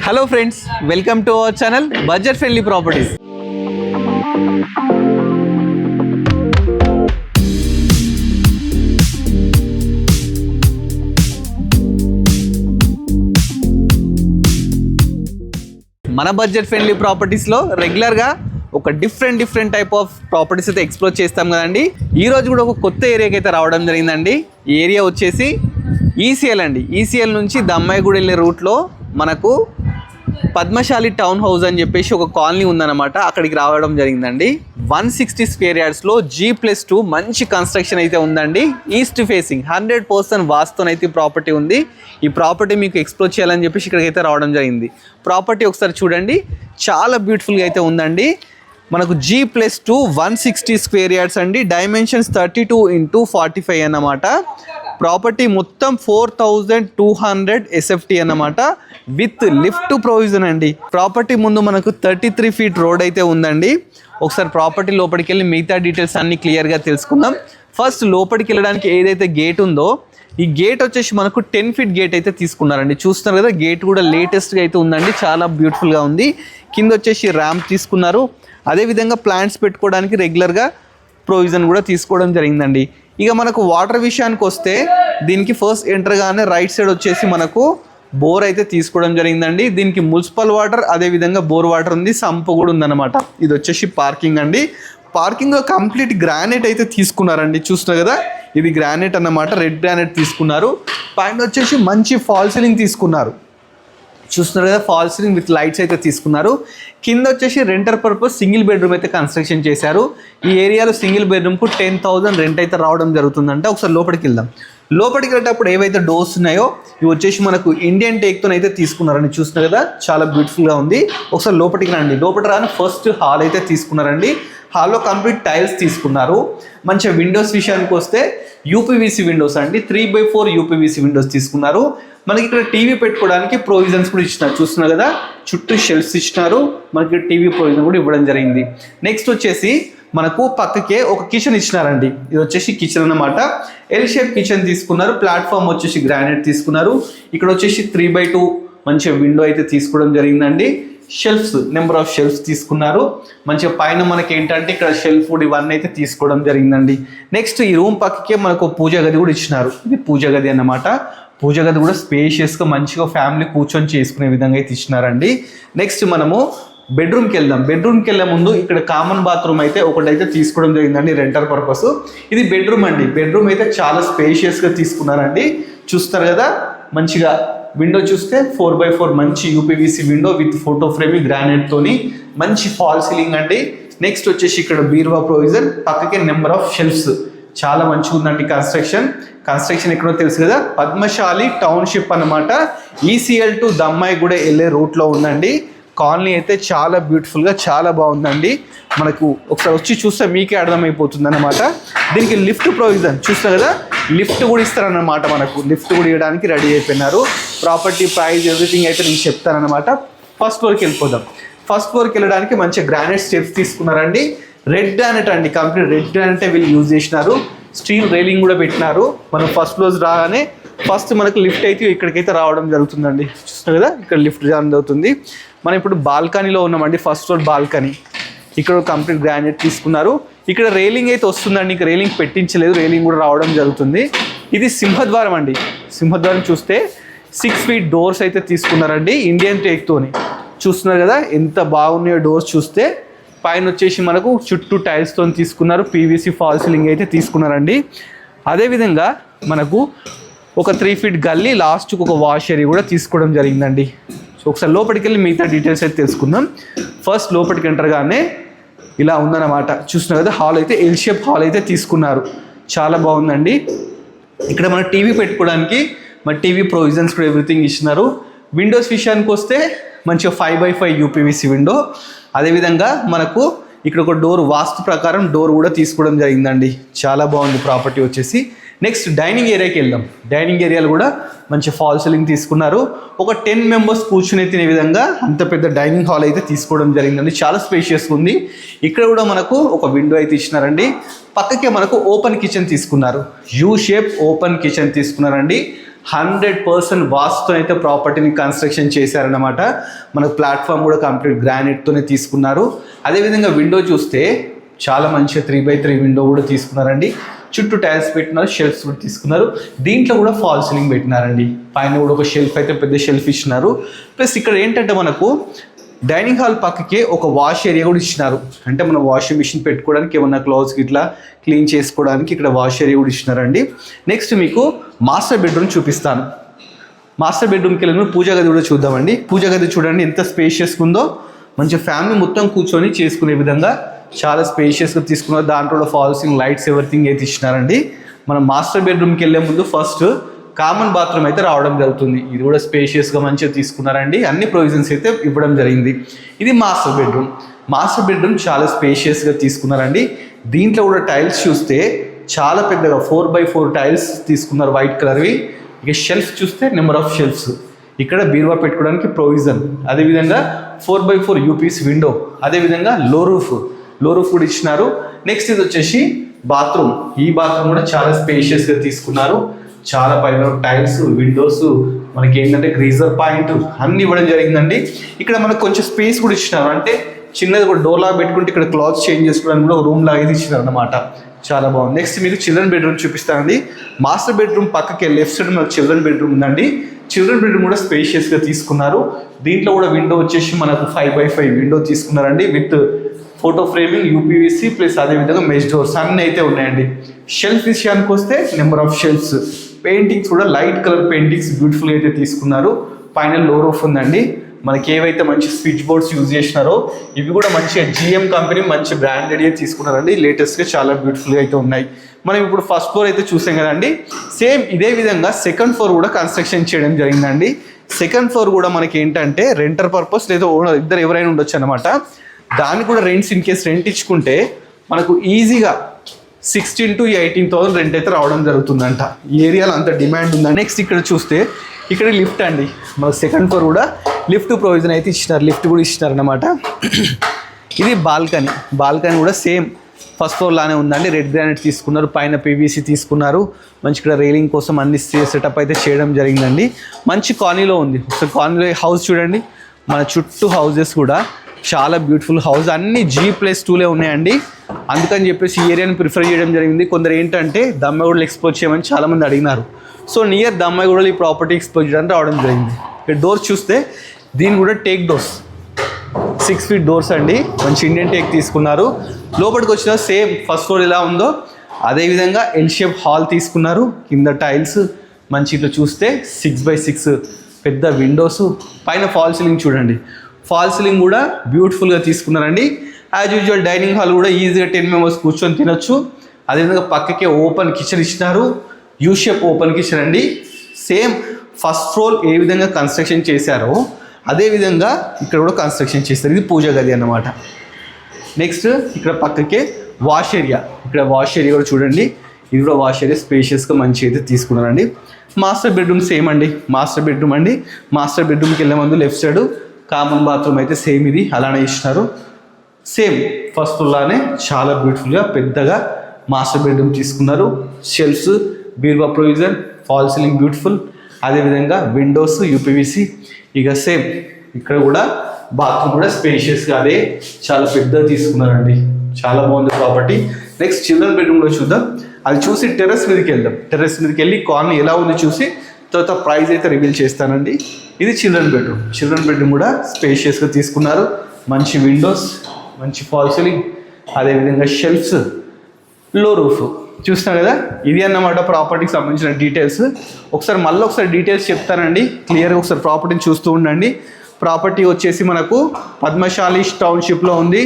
Hello friends, welcome to our channel budget friendly properties. మన budget friendly ప్రాపర్టీస్లో రెగ్యులర్గా ఒక different type of properties అయితే explore చేస్తాం కదండి. ఈరోజు కూడా ఒక కొత్త ఏరియాకి అయితే రావడం జరిగిందండి. ఈ ఏరియా వచ్చేసి ఈసీఎల్ అండి. ఈసీఎల్ నుంచి దమ్మాయిగూడ వెళ్ళే రూట్లో మనకు పద్మశాలి టౌన్ హౌస్ అని చెప్పేసి ఒక కాలనీ ఉందన్నమాట. అక్కడికి రావడం జరిగిందండి. 160 స్క్వేర్ యార్డ్స్లో G+2 మంచి కన్స్ట్రక్షన్ అయితే ఉందండి. ఈస్ట్ ఫేసింగ్ 100% వాస్తునైతే ప్రాపర్టీ ఉంది. ఈ ప్రాపర్టీ మీకు ఎక్స్ప్లోర్ చేయాలని చెప్పేసి ఇక్కడికైతే రావడం జరిగింది. ప్రాపర్టీ ఒకసారి చూడండి, చాలా బ్యూటిఫుల్గా అయితే ఉందండి. మనకు G+2 160 స్క్వేర్ యార్డ్స్ అండి. డైమెన్షన్స్ 32x45 అన్నమాట. ప్రాపర్టీ మొత్తం 4200 SFT అన్నమాట, విత్ లిఫ్ట్ ప్రొవిజన్ అండి. ప్రాపర్టీ ముందు మనకు 33 ఫీట్ రోడ్ అయితే ఉందండి. ఒకసారి ప్రాపర్టీ లోపలికి వెళ్ళి మిగతా డీటెయిల్స్ అన్ని క్లియర్గా తెలుసుకుందాం. ఫస్ట్ లోపలికి వెళ్ళడానికి ఏదైతే గేట్ ఉందో, ఈ గేట్ వచ్చేసి మనకు 10 ఫీట్ గేట్ అయితే తీసుకున్నారండి. చూస్తున్నారు కదా, గేట్ కూడా లేటెస్ట్గా అయితే ఉందండి, చాలా బ్యూటిఫుల్గా ఉంది. కింద వచ్చేసి ర్యాంప్ తీసుకున్నారు. అదేవిధంగా ప్లాంట్స్ పెట్టుకోవడానికి రెగ్యులర్గా ప్రొవిజన్ కూడా తీసుకోవడం జరిగిందండి. ఇక మనకు వాటర్ విషయానికి వస్తే, దీనికి ఫస్ట్ ఎంటర్గానే రైట్ సైడ్ వచ్చేసి మనకు బోర్ అయితే తీసుకోవడం జరిగిందండి. దీనికి మున్సిపల్ వాటర్, అదేవిధంగా బోర్ వాటర్ ఉంది, సంపు కూడా ఉందన్నమాట. ఇది వచ్చేసి పార్కింగ్ అండి. పార్కింగ్లో కంప్లీట్ గ్రానైట్ అయితే తీసుకున్నారండి. చూస్తున్నారు కదా, ఇది గ్రానైట్ అన్నమాట, రెడ్ గ్రానైట్ తీసుకున్నారు. పైన వచ్చేసి మంచి ఫాల్ సీలింగ్ తీసుకున్నారు. చూస్తున్నారు కదా, ఫాల్ సీలింగ్ విత్ లైట్స్ అయితే తీసుకున్నారు. కింద వచ్చేసి రెంటర్ పర్పస్ సింగిల్ బెడ్రూమ్ అయితే కన్స్ట్రక్షన్ చేశారు. ఈ ఏరియాలో సింగిల్ బెడ్రూమ్కు 10,000 రెంట్ అయితే రావడం జరుగుతుందంటే. ఒకసారి లోపలికి వెళ్దాం. లోపలికి వెళ్ళేటప్పుడు ఏవైతే డోర్స్ ఉన్నాయో ఇవి వచ్చేసి మనకు ఇండియన్ టేక్తో అయితే తీసుకున్నారండి. చూస్తున్నారు కదా, చాలా బ్యూటిఫుల్గా ఉంది. ఒకసారి లోపలికి రండి. లోపల రాని ఫస్ట్ హాల్ అయితే తీసుకున్నారండి. హాల్లో కంప్లీట్ టైల్స్ తీసుకున్నారు. మంచిగా విండోస్ విషయానికి వస్తే యూపీవీసీ విండోస్ అండి, 3x4 యూపీవీసీ విండోస్ తీసుకున్నారు. మనకి ఇక్కడ టీవీ పెట్టుకోవడానికి ప్రొవిజన్స్ కూడా ఇచ్చినారు. చూస్తున్నారు కదా, చుట్టూ షెల్ఫ్స్ ఇచ్చినారు. మనకి టీవీ ప్రొవిజన్ కూడా ఇవ్వడం జరిగింది. నెక్స్ట్ వచ్చేసి మనకు పక్కకే ఒక కిచెన్ ఇచ్చినారండి. ఇది వచ్చేసి కిచెన్ అన్నమాట. ఎల్ షేప్ కిచెన్ తీసుకున్నారు. ప్లాట్ఫామ్ వచ్చేసి గ్రానైట్ తీసుకున్నారు. ఇక్కడ వచ్చేసి 3x2 మంచిగా విండో అయితే తీసుకోవడం జరిగిందండి. షెల్ఫ్స్, నెంబర్ ఆఫ్ షెల్ఫ్స్ తీసుకున్నారు. మంచిగా పైన మనకి ఏంటంటే ఇక్కడ షెల్ఫ్ ఫుడ్ ఇవన్నీ అయితే తీసుకోవడం జరిగిందండి. నెక్స్ట్ ఈ రూమ్ పక్కకే మనకు పూజ గది కూడా ఇచ్చినారు. ఇది పూజ గది అన్నమాట. పూజ గది కూడా స్పేషియస్గా మంచిగా ఫ్యామిలీ కూర్చొని చేసుకునే విధంగా అయితే ఇచ్చినారండి. నెక్స్ట్ మనము బెడ్రూమ్కి వెళ్దాం. బెడ్రూమ్కి వెళ్ళే ముందు ఇక్కడ కామన్ బాత్రూమ్ అయితే ఒకటైతే తీసుకోవడం జరిగిందండి, రెంటర్ పర్పస్. ఇది బెడ్రూమ్ అండి. బెడ్రూమ్ అయితే చాలా స్పేషియస్గా తీసుకున్నారండి. చూస్తారు కదా, మంచిగా విండో చూస్తే 4x4 మంచి UPVC window with photo frame గ్రానైట్తోని, మంచి ఫాల్ సీలింగ్ అండి. నెక్స్ట్ వచ్చేసి ఇక్కడ బీరువా ప్రొవిజన్, పక్కకే నెంబర్ ఆఫ్ షెల్ఫ్స్. చాలా మంచిగా ఉందండి కన్స్ట్రక్షన్ ఎక్కడో తెలుసు కదా, పద్మశాలి టౌన్షిప్ అన్నమాట. ఈసీఎల్ టు దమ్మాయిగూడ వెళ్ళే రూట్లో ఉందండి. కాలనీ అయితే చాలా బ్యూటిఫుల్గా చాలా బాగుందండి. మనకు ఒకసారి వచ్చి చూస్తే మీకే అర్థమైపోతుంది అన్నమాట. దీనికి లిఫ్ట్ ప్రొవిజన్ చూస్తారు కదా, లిఫ్ట్ కూడా ఇస్తారన్నమాట. మనకు లిఫ్ట్ కూడా ఇవ్వడానికి రెడీ అయిపోయినారు. ప్రాపర్టీ ప్రైస్ ఎవ్రీథింగ్ అయితే నేను చెప్తానన్నమాట. ఫస్ట్ ఫ్లోర్కి వెళ్ళిపోదాం. ఫస్ట్ ఫ్లోర్కి వెళ్ళడానికి మంచి గ్రానైట్ స్టెప్స్ తీసుకున్నారండి. రెడ్ గ్రానైట్ అండి, కంప్లీట్ రెడ్ గ్రానైట్ వీళ్ళు యూజ్ చేసినారు. స్టీల్ రైలింగ్ కూడా పెట్టినారు. మనం ఫస్ట్ ఫ్లోర్ రాగానే ఫస్ట్ మనకు లిఫ్ట్ అయితే ఇక్కడికైతే రావడం జరుగుతుందండి. చూస్తున్నారు కదా, ఇక్కడ లిఫ్ట్ రావడం జరుగుతుంది. మనం ఇప్పుడు బాల్కనీలో ఉన్నామండి, ఫస్ట్ ఫ్లోర్ బాల్కనీ. ఇక్కడ కంప్లీట్ గ్రానైట్ తీసుకున్నారు. ఇక్కడ రైలింగ్ అయితే వస్తుందండి, ఇంకా రైలింగ్ పెట్టించలేదు, రైలింగ్ కూడా రావడం జరుగుతుంది. ఇది సింహద్వారం అండి. సింహద్వారం చూస్తే 6 ఫీట్ డోర్స్ అయితే తీసుకున్నారండి, ఇండియన్ టేక్తోని. చూస్తున్నారు కదా ఎంత బాగున్నాయో డోర్స్ చూస్తే. పైన వచ్చేసి మనకు చుట్టూ టైల్స్తో తీసుకున్నారు. పీవీసీ ఫాల్ సీలింగ్ అయితే తీసుకున్నారండి. అదేవిధంగా మనకు ఒక 3 ఫీట్ గల్లీ, లాస్ట్కి ఒక వాష్ ఏరియా కూడా తీసుకోవడం జరిగిందండి. సో ఒకసారి లోపలికి వెళ్ళి మిగతా డీటెయిల్స్ అయితే తెలుసుకుందాం. ఫస్ట్ లోపలికి ఎంటర్గానే ఇలా ఉందన్నమాట. చూస్తున్నారు కదా, హాల్ అయితే ఎల్ షేప్ హాల్ అయితే తీసుకున్నారు. చాలా బాగుందండి. ఇక్కడ మన టీవీ పెట్టుకోవడానికి మన టీవీ ప్రొవిజన్స్ కూడా ఎవ్రీథింగ్ ఇచ్చినారు. విండోస్ విషయానికి వస్తే మంచిగా 5x5 యూపీవీసీ విండో. అదేవిధంగా మనకు ఇక్కడ ఒక డోర్, వాస్తు ప్రకారం డోర్ కూడా తీసుకోవడం జరిగిందండి. చాలా బాగుంది ప్రాపర్టీ వచ్చేసి. నెక్స్ట్ డైనింగ్ ఏరియాకి వెళ్దాం. డైనింగ్ ఏరియాలో కూడా మంచి ఫాల్ సీలింగ్ తీసుకున్నారు. ఒక 10 మెంబర్స్ కూర్చుని తినే విధంగా అంత పెద్ద డైనింగ్ హాల్ అయితే తీసుకోవడం జరిగిందండి. చాలా స్పేషియస్గా ఉంది. ఇక్కడ కూడా మనకు ఒక విండో అయితే ఇచ్చినారండి. పక్కకే మనకు ఓపెన్ కిచెన్ తీసుకున్నారు. యూ షేప్ ఓపెన్ కిచెన్ తీసుకున్నారండి. 100% వాస్తుతో అయితే ప్రాపర్టీని కన్స్ట్రక్షన్ చేశారనమాట. మనకు ప్లాట్ఫామ్ కూడా కంప్లీట్ గ్రానైట్తోనే తీసుకున్నారు. అదేవిధంగా విండో చూస్తే చాలా మంచిగా 3x3 విండో కూడా తీసుకున్నారండి. చుట్టూ టైల్స్ పెట్టినారు, షెల్ఫ్స్ కూడా తీసుకున్నారు. దీంట్లో కూడా ఫాల్ సీలింగ్ పెట్టినారండి. పైన కూడా ఒక షెల్ఫ్ అయితే పెద్ద షెల్ఫ్ ఇచ్చినారు. ప్లస్ ఇక్కడ ఏంటంటే మనకు డైనింగ్ హాల్ పక్కకే ఒక వాష్ ఏరియా కూడా ఇచ్చినారు. అంటే మనం వాషింగ్ మిషన్ పెట్టుకోవడానికి, ఏమన్నా క్లాత్స్ ఇట్లా క్లీన్ చేసుకోవడానికి ఇక్కడ వాష్ ఏరియా కూడా ఇచ్చినారండి. నెక్స్ట్ మీకు మాస్టర్ బెడ్రూమ్ చూపిస్తాను. మాస్టర్ బెడ్రూమ్కి వెళ్ళిన పూజా గది కూడా చూద్దామండి. పూజా గది చూడండి ఎంత స్పేషియస్గా ఉందో. మంచి ఫ్యామిలీ మొత్తం కూర్చొని చేసుకునే విధంగా చాలా స్పేషియస్గా తీసుకున్నారు. దాంట్లో ఫాల్సింగ్ లైట్స్ ఎవ్రీథింగ్ అయితే ఇచ్చినారండి. మనం మాస్టర్ బెడ్రూమ్కి వెళ్ళే ముందు ఫస్ట్ కామన్ బాత్రూమ్ అయితే రావడం జరుగుతుంది. ఇది కూడా స్పేషియస్గా మంచిగా తీసుకున్నారండి. అన్ని ప్రొవిజన్స్ అయితే ఇవ్వడం జరిగింది. ఇది మాస్టర్ బెడ్రూమ్. మాస్టర్ బెడ్రూమ్ చాలా స్పేషియస్గా తీసుకున్నారండి. దీంట్లో కూడా టైల్స్ చూస్తే చాలా పెద్దగా 4x4 టైల్స్ తీసుకున్నారు, వైట్ కలర్వి. ఇక షెల్ఫ్ చూస్తే నెంబర్ ఆఫ్ షెల్ఫ్స్, ఇక్కడ బీరువా పెట్టుకోవడానికి ప్రొవిజన్. అదేవిధంగా 4x4 యూపీస్ విండో, అదేవిధంగా లో రూఫ్ కూడా ఇచ్చినారు. నెక్స్ట్ ఇది వచ్చేసి బాత్రూమ్. ఈ బాత్రూమ్ కూడా చాలా స్పేషియస్గా తీసుకున్నారు. చాలా పైన టైల్స్, విండోస్, మనకి ఏంటంటే గ్రీజర్ పాయింట్ అన్ని ఇవ్వడం జరిగిందండి. ఇక్కడ మనకు కొంచెం స్పేస్ కూడా ఇచ్చినారు. అంటే చిన్నది కూడా డోర్ లాగా పెట్టుకుంటే ఇక్కడ క్లాత్స్ చేంజ్ చేసుకోవడానికి కూడా ఒక రూమ్ లాగా అయితే ఇచ్చినారు అనమాట. చాలా బాగుంది. నెక్స్ట్ మీకు చిల్డ్రన్ బెడ్రూమ్ చూపిస్తానండి. మాస్టర్ బెడ్రూమ్ పక్కకి లెఫ్ట్ సైడ్ మనకు చిల్డ్రన్ బెడ్రూమ్ ఉందండి. చిల్డ్రన్ బెడ్రూమ్ కూడా స్పేషియస్గా తీసుకున్నారు. దీంట్లో కూడా విండో వచ్చేసి మనకు 5x5 విండో తీసుకున్నారండి. With photo framing, UPVC plus అదేవిధంగా మెష్ డోర్స్ అన్నీ అయితే ఉన్నాయండి. షెల్ఫ్ విషయానికి వస్తే నెంబర్ ఆఫ్ షెల్ఫ్స్, పెయింటింగ్స్ కూడా లైట్ కలర్ పెయింటింగ్స్ బ్యూటిఫుల్గా అయితే తీసుకున్నారు. పైన లో రూఫ్ ఉందండి. మనకి ఏవైతే మంచి స్విచ్ బోర్డ్స్ యూజ్ చేసినారో ఇవి కూడా మంచిగా GM కంపెనీ మంచి బ్రాండెడ్ తీసుకున్నారండి. లేటెస్ట్గా చాలా బ్యూటిఫుల్గా అయితే ఉన్నాయి. మనం ఇప్పుడు ఫస్ట్ ఫ్లోర్ అయితే చూసాం కదండి. సేమ్ ఇదే విధంగా సెకండ్ ఫ్లోర్ కూడా కన్స్ట్రక్షన్ చేయడం జరిగిందండి. సెకండ్ ఫ్లోర్ కూడా మనకి ఏంటంటే రెంటర్ పర్పస్ లేదా ఓనర్ ఇద్దరు ఎవరైనా ఉండొచ్చు అనమాట. దానికి కూడా రెంట్స్ ఇన్ కేస్ రెంట్ ఇచ్చుకుంటే మనకు ఈజీగా 16,000 to 18,000 రెంట్ అయితే రావడం జరుగుతుందంట. ఈ ఏరియాలో అంత డిమాండ్ ఉందండి. నెక్స్ట్ ఇక్కడ చూస్తే ఇక్కడ లిఫ్ట్ అండి. మనకు సెకండ్ ఫ్లోర్ కూడా లిఫ్ట్ ప్రొవిజన్ అయితే ఇచ్చినారు. లిఫ్ట్ కూడా ఇచ్చినారు అనమాట. ఇది బాల్కనీ కూడా సేమ్ ఫస్ట్ ఫ్లోర్ లానే ఉందండి. రెడ్ గ్రానైట్ తీసుకున్నారు, పైన PVC తీసుకున్నారు. మంచి ఇక్కడ రైలింగ్ కోసం అన్ని సెటప్ అయితే చేయడం జరిగిందండి. మంచి కాలనీలో ఉంది. ఒకసారి కాలనీలో హౌస్ చూడండి. మన చుట్టూ హౌజెస్ కూడా చాలా బ్యూటిఫుల్ హౌస్, అన్ని G+2 ఉన్నాయండి. అందుకని చెప్పేసి ఈ ఏరియాని ప్రిఫర్ చేయడం జరిగింది. కొందరు ఏంటంటే దమ్మగూడలు ఎక్స్పోజ్ చేయమని చాలామంది అడిగినారు. సో నియర్ దమ్మగూడలు ఈ ప్రాపర్టీ ఎక్స్పోజ్ చేయడానికి రావడం జరిగింది. ఇక్కడ డోర్స్ చూస్తే దీని కూడా టేక్ డోర్స్, 6 feet డోర్స్ అండి. మంచి ఇండియన్ టేక్ తీసుకున్నారు. లోపలికి వచ్చిన సేమ్ ఫస్ట్ ఫ్లోర్ ఎలా ఉందో అదేవిధంగా ఎల్ షేప్ హాల్ తీసుకున్నారు. కింద టైల్స్ మంచి ఇట్లా చూస్తే 6x6 పెద్ద విండోస్. పైన ఫాల్ సీలింగ్ చూడండి. ఫాల్ సీలింగ్ కూడా బ్యూటిఫుల్గా తీసుకున్నారండి. యాజ్ యూజువల్ డైనింగ్ హాల్ కూడా ఈజీగా 10 members కూర్చొని తినొచ్చు. అదేవిధంగా పక్కకే ఓపెన్ కిచెన్ ఇచ్చినారు. యూ షేప్ ఓపెన్ కిచెన్ అండి. సేమ్ ఫస్ట్ ఫ్లోర్ ఏ విధంగా కన్స్ట్రక్షన్ చేశారో అదేవిధంగా ఇక్కడ కూడా కన్స్ట్రక్షన్ చేస్తారు. ఇది పూజ గది అన్నమాట. నెక్స్ట్ ఇక్కడ పక్కకే వాష్ ఏరియా. ఇక్కడ వాష్ ఏరియా కూడా చూడండి. ఇది కూడా వాష్ ఏరియా స్పేషియస్గా మంచి అయితే తీసుకున్నారండి. మాస్టర్ బెడ్రూమ్ సేమ్ అండి. మాస్టర్ బెడ్రూమ్కి వెళ్ళే ముందు లెఫ్ట్ సైడ్ కామన్ బాత్రూమ్ అయితే సేమ్ ఇది అలానే ఇచ్చినారు. సేమ్ ఫస్ట్ ఫ్లోర్లానే చాలా బ్యూటిఫుల్గా పెద్దగా మాస్టర్ బెడ్రూమ్ తీసుకున్నారు. షెల్ఫ్స్, బీరువా ప్రొవిజన్, ఫాల్ సీలింగ్ బ్యూటిఫుల్, అదేవిధంగా విండోస్, UPVC. ఇక సేమ్ ఇక్కడ కూడా బాత్రూమ్ కూడా స్పేషియస్గా అదే చాలా పెద్దగా తీసుకున్నారండి. చాలా బాగుంది ప్రాపర్టీ. నెక్స్ట్ చిల్డ్రన్ బెడ్రూమ్లో చూద్దాం. అది చూసి టెర్రస్ మీదకి వెళ్దాం. టెర్రస్ మీదకి వెళ్ళి కాలనీ ఎలా ఉంది చూసి తర్వాత ప్రైస్ అయితే రివీల్ చేస్తానండి. ఇది చిల్డ్రన్ బెడ్రూమ్ కూడా స్పేషియస్గా తీసుకున్నారు. మంచి విండోస్, మంచి ఫాల్ సీలింగ్, అదేవిధంగా షెల్ఫ్స్, లో రూఫ్ చూస్తున్నారు కదా. ఇది అన్నమాట ప్రాపర్టీకి సంబంధించిన డీటెయిల్స్. ఒకసారి డీటెయిల్స్ చెప్తానండి క్లియర్గా. ఒకసారి ప్రాపర్టీని చూస్తూ ఉండండి. ప్రాపర్టీ వచ్చేసి మనకు పద్మశాలి టౌన్షిప్లో ఉంది.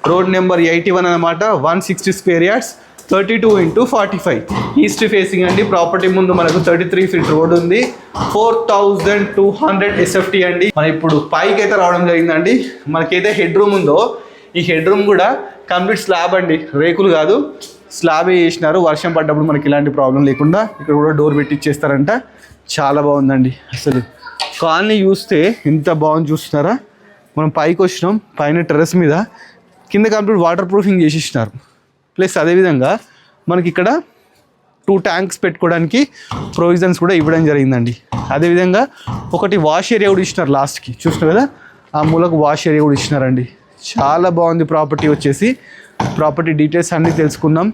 రోడ్ నెంబర్ 81 అనమాట. 160 square yards, 32x45 east facing అండి. ప్రాపర్టీ ముందు మనకు 33 feet రోడ్ ఉంది. 4200 SFT అండి. మనం ఇప్పుడు పైకి అయితే రావడం జరిగిందండి. మనకైతే హెడ్ రూమ్ ఉందో ఈ హెడ్ రూమ్ కూడా కంప్లీట్ స్లాబ్ అండి, రేకులు కాదు, స్లాబే చేసినారు. వర్షం పడ్డప్పుడు మనకి ఇలాంటి ప్రాబ్లం లేకుండా ఇక్కడ కూడా డోర్ పెట్టిచ్చేస్తారంట. చాలా బాగుందండి. అసలు కాలనీ చూస్తే ఎంత బాగుంది చూస్తున్నారా. మనం పైకి వచ్చినాం. పైన టెర్రస్ మీద కింద కంప్లీట్ వాటర్ ప్రూఫింగ్ చేసేసినారు. ప్లస్ అదేవిధంగా మనకి ఇక్కడ 2 ట్యాంక్స్ పెట్టుకోవడానికి ప్రొవిజన్స్ కూడా ఇవ్వడం జరిగిందండి. అదేవిధంగా ఒకటి వాష్ ఏరియా కూడా ఇచ్చినారు లాస్ట్కి, చూసినారు కదా ఆ మూలకు వాష్ ఏరియా కూడా ఇచ్చినారండి. చాలా బాగుంది ప్రాపర్టీ వచ్చేసి. ప్రాపర్టీ డీటెయిల్స్ అన్నీ తెలుసుకుందాం,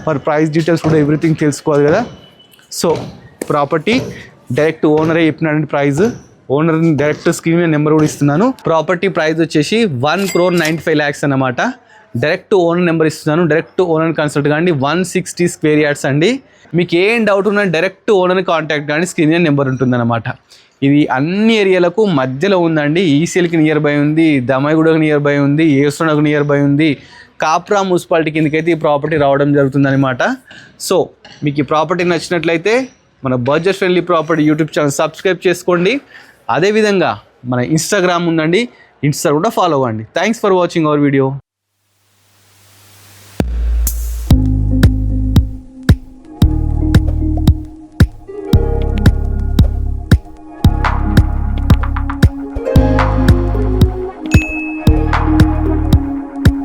మరి ప్రైస్ డీటెయిల్స్ కూడా ఎవ్రీథింగ్ తెలుసుకోవాలి కదా. సో ప్రాపర్టీ డైరెక్ట్ ఓనరే చెప్పినాడండి ప్రైస్. ఓనర్ డైరెక్ట్ స్క్రీన్ మీద నెంబర్ కూడా ఇస్తున్నాను. ప్రాపర్టీ ప్రైస్ వచ్చేసి 1,95,00,000 అన్నమాట. డైరెక్ట్ ఓనర్ నెంబర్ ఇస్తున్నాను, డైరెక్ట్ ఓనర్ కన్సల్ట్ కానీ. 160 స్క్వేర్ యార్డ్స్ అండి. మీకు ఏం డౌట్ ఉన్నా డైరెక్ట్ ఓనర్ని కాంటాక్ట్ కానీ, స్క్రీన్ మీద నెంబర్ ఉంటుందన్నమాట. ఇది అన్ని ఏరియాలకు మధ్యలో ఉందండి. ఈసీఎల్కి నియర్ బై ఉంది, దమాయిగూడకు నియర్ బై ఉంది, ఏసునకు నియర్ బై ఉంది. కాప్రా మున్సిపాలిటీ కిందకైతే ఈ ప్రాపర్టీ రావడం జరుగుతుందన్నమాట. సో మీకు ఈ ప్రాపర్టీ నచ్చినట్లయితే మన budget friendly property YouTube channel subscribe చేసుకోండి. అదేవిధంగా మన ఇన్స్టాగ్రామ్ ఉందండి, ఇన్స్టా కూడా ఫాలో అవ్వండి. Thanks for watching our video.